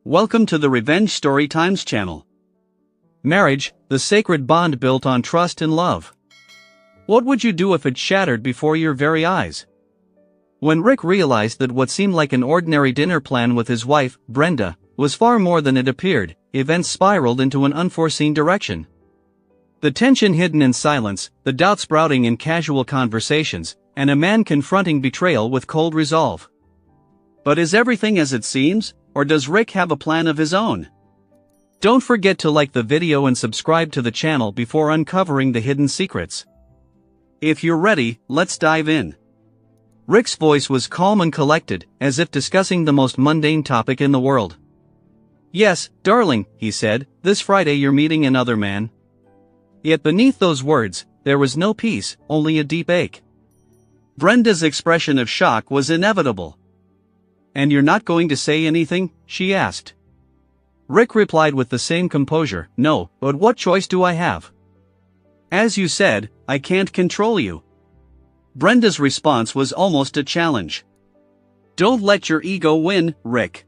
Welcome to the Revenge Story Times channel. Marriage, the sacred bond built on trust and love. What would you do if it shattered before your very eyes? When Rick realized that what seemed like an ordinary dinner plan with his wife, Brenda, was far more than it appeared, events spiraled into an unforeseen direction. The tension hidden in silence, the doubt sprouting in casual conversations, and a man confronting betrayal with cold resolve. But is everything as it seems, or does Rick have a plan of his own? Don't forget to like the video and subscribe to the channel before uncovering the hidden secrets. If you're ready, let's dive in. Rick's voice was calm and collected, as if discussing the most mundane topic in the world. "Yes, darling," he said, "this Friday you're meeting another man." Yet beneath those words, there was no peace, only a deep ache. Brenda's expression of shock was inevitable. "And you're not going to say anything?" she asked. Rick replied with the same composure, "No, but what choice do I have? As you said, I can't control you." Brenda's response was almost a challenge. "Don't let your ego win, Rick.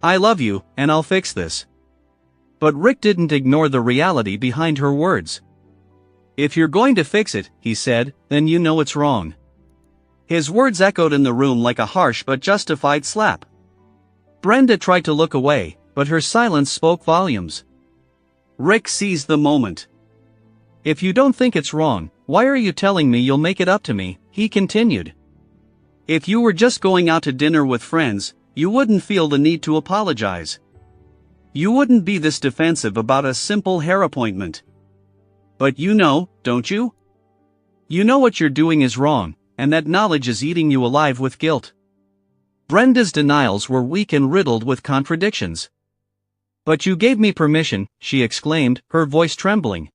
I love you, and I'll fix this." But Rick didn't ignore the reality behind her words. "If you're going to fix it," he said, "then you know it's wrong." His words echoed in the room like a harsh but justified slap. Brenda tried to look away, but her silence spoke volumes. Rick seized the moment. "If you don't think it's wrong, why are you telling me you'll make it up to me?" he continued. "If you were just going out to dinner with friends, you wouldn't feel the need to apologize. You wouldn't be this defensive about a simple hair appointment. But you know, don't you? You know what you're doing is wrong, and that knowledge is eating you alive with guilt." Brenda's denials were weak and riddled with contradictions. "But you gave me permission," she exclaimed, her voice trembling.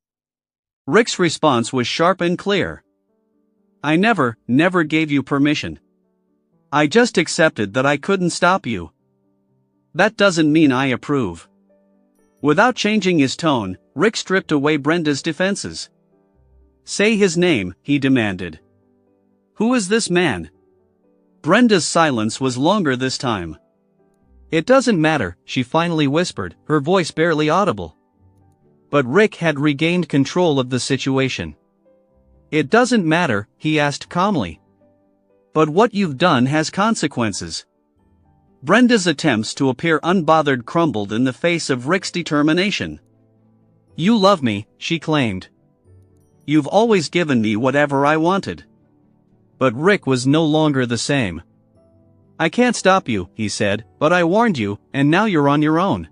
Rick's response was sharp and clear. "I never gave you permission. I just accepted that I couldn't stop you. That doesn't mean I approve." Without changing his tone, Rick stripped away Brenda's defenses. "Say his name," he demanded. "Who is this man?" Brenda's silence was longer this time. "It doesn't matter," she finally whispered, her voice barely audible. But Rick had regained control of the situation. "It doesn't matter," he asked calmly. "But what you've done has consequences." Brenda's attempts to appear unbothered crumbled in the face of Rick's determination. "You love me," she claimed. "You've always given me whatever I wanted." But Rick was no longer the same. "I can't stop you," he said, "but I warned you, and now you're on your own."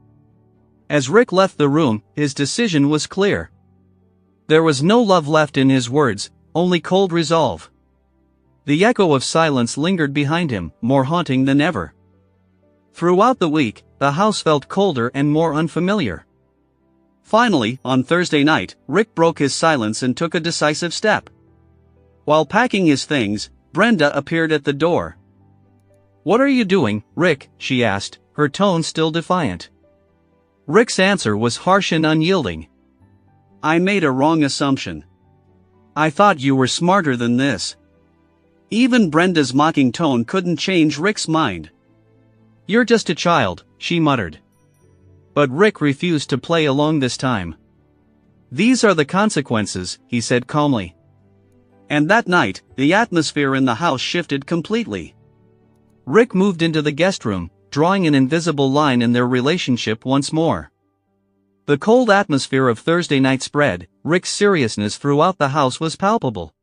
As Rick left the room, his decision was clear. There was no love left in his words, only cold resolve. The echo of silence lingered behind him, more haunting than ever. Throughout the week, the house felt colder and more unfamiliar. Finally, on Thursday night, Rick broke his silence and took a decisive step. While packing his things, Brenda appeared at the door. "What are you doing, Rick?" she asked, her tone still defiant. Rick's answer was harsh and unyielding. "I made a wrong assumption. I thought you were smarter than this." Even Brenda's mocking tone couldn't change Rick's mind. "You're just a child," she muttered. But Rick refused to play along this time. "These are the consequences," he said calmly. And that night, the atmosphere in the house shifted completely. Rick moved into the guest room, drawing an invisible line in their relationship once more. The cold atmosphere of Thursday night spread, Rick's seriousness throughout the house was palpable.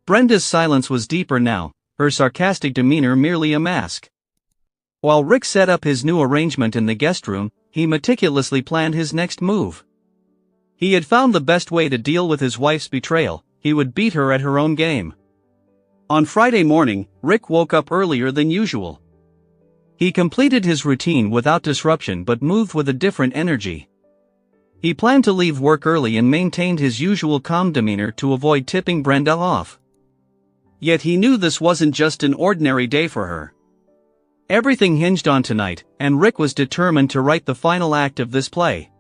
Brenda's silence was deeper now, her sarcastic demeanor merely a mask. While Rick set up his new arrangement in the guest room, he meticulously planned his next move. He had found the best way to deal with his wife's betrayal: he would beat her at her own game. On Friday morning, Rick woke up earlier than usual. He completed his routine without disruption but moved with a different energy. He planned to leave work early and maintained his usual calm demeanor to avoid tipping Brenda off. Yet he knew this wasn't just an ordinary day for her. Everything hinged on tonight, and Rick was determined to write the final act of this play.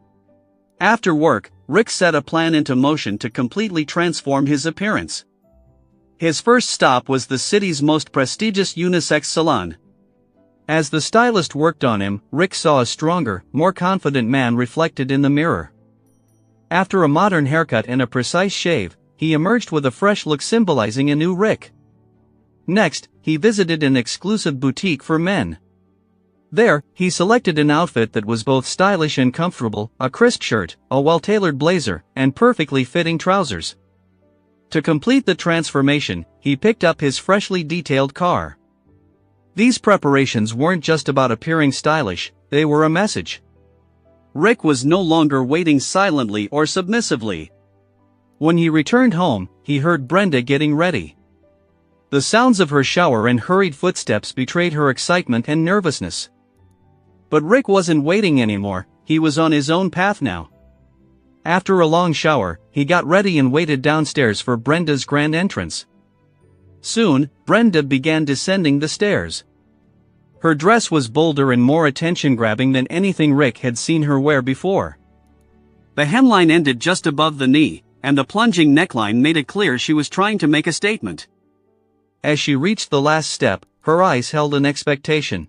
After work, Rick set a plan into motion to completely transform his appearance. His first stop was the city's most prestigious unisex salon. As the stylist worked on him, Rick saw a stronger, more confident man reflected in the mirror. After a modern haircut and a precise shave, he emerged with a fresh look symbolizing a new Rick. Next, he visited an exclusive boutique for men. There, he selected an outfit that was both stylish and comfortable, a crisp shirt, a well-tailored blazer, and perfectly fitting trousers. To complete the transformation, he picked up his freshly detailed car. These preparations weren't just about appearing stylish, they were a message. Rick was no longer waiting silently or submissively. When he returned home, he heard Brenda getting ready. The sounds of her shower and hurried footsteps betrayed her excitement and nervousness. But Rick wasn't waiting anymore, he was on his own path now. After a long shower, he got ready and waited downstairs for Brenda's grand entrance. Soon, Brenda began descending the stairs. Her dress was bolder and more attention-grabbing than anything Rick had seen her wear before. The hemline ended just above the knee, and the plunging neckline made it clear she was trying to make a statement. As she reached the last step, her eyes held an expectation.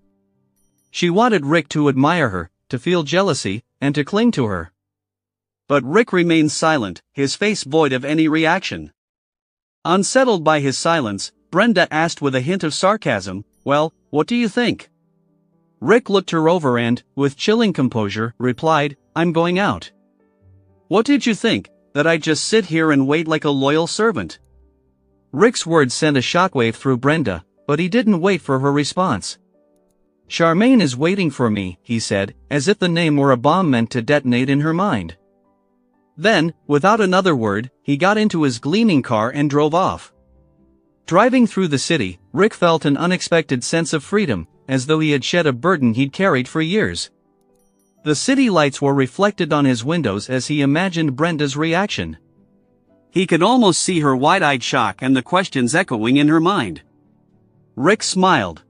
She wanted Rick to admire her, to feel jealousy, and to cling to her. But Rick remained silent, his face void of any reaction. Unsettled by his silence, Brenda asked with a hint of sarcasm, "Well, what do you think?" Rick looked her over and, with chilling composure, replied, "I'm going out." "What did you think, that I'd just sit here and wait like a loyal servant?" Rick's words sent a shockwave through Brenda, but he didn't wait for her response. "Charmaine is waiting for me," he said, as if the name were a bomb meant to detonate in her mind. Then, without another word, he got into his gleaming car and drove off. Driving through the city, Rick felt an unexpected sense of freedom, as though he had shed a burden he'd carried for years. The city lights were reflected on his windows as he imagined Brenda's reaction. He could almost see her wide-eyed shock and the questions echoing in her mind. Rick smiled.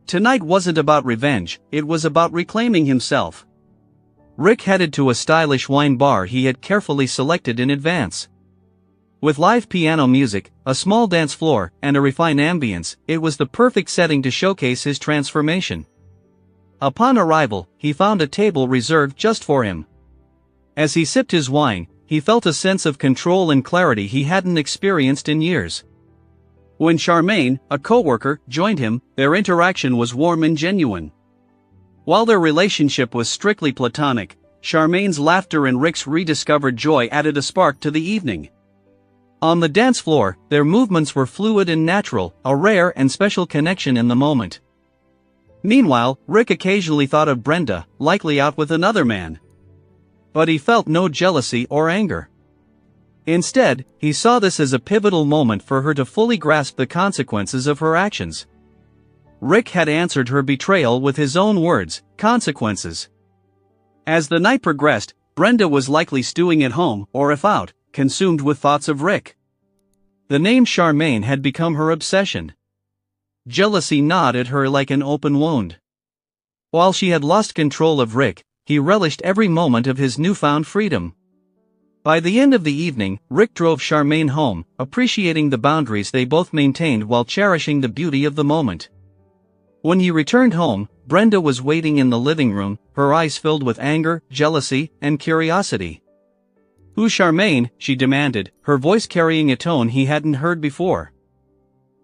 Tonight wasn't about revenge, it was about reclaiming himself. Rick headed to a stylish wine bar he had carefully selected in advance. With live piano music, a small dance floor, and a refined ambience, it was the perfect setting to showcase his transformation. Upon arrival, he found a table reserved just for him. As he sipped his wine, he felt a sense of control and clarity he hadn't experienced in years. When Charmaine, a co-worker, joined him, their interaction was warm and genuine. While their relationship was strictly platonic, Charmaine's laughter and Rick's rediscovered joy added a spark to the evening. On the dance floor, their movements were fluid and natural, a rare and special connection in the moment. Meanwhile, Rick occasionally thought of Brenda, likely out with another man. But he felt no jealousy or anger. Instead, he saw this as a pivotal moment for her to fully grasp the consequences of her actions. Rick had answered her betrayal with his own words, consequences. As the night progressed, Brenda was likely stewing at home, or if out, consumed with thoughts of Rick. The name Charmaine had become her obsession. Jealousy gnawed at her like an open wound. While she had lost control of Rick, he relished every moment of his newfound freedom. By the end of the evening, Rick drove Charmaine home, appreciating the boundaries they both maintained while cherishing the beauty of the moment. When he returned home, Brenda was waiting in the living room, her eyes filled with anger, jealousy, and curiosity. "Who's Charmaine?" she demanded, her voice carrying a tone he hadn't heard before.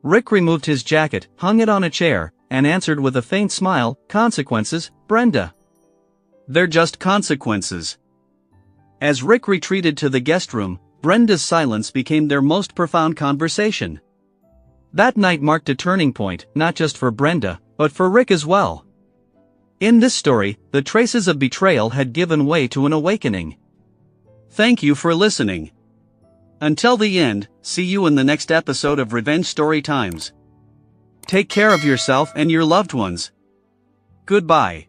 Rick removed his jacket, hung it on a chair, and answered with a faint smile, "Consequences, Brenda. They're just consequences." As Rick retreated to the guest room, Brenda's silence became their most profound conversation. That night marked a turning point, not just for Brenda, but for Rick as well. In this story, the traces of betrayal had given way to an awakening. Thank you for listening. Until the end, see you in the next episode of Revenge Story Times. Take care of yourself and your loved ones. Goodbye.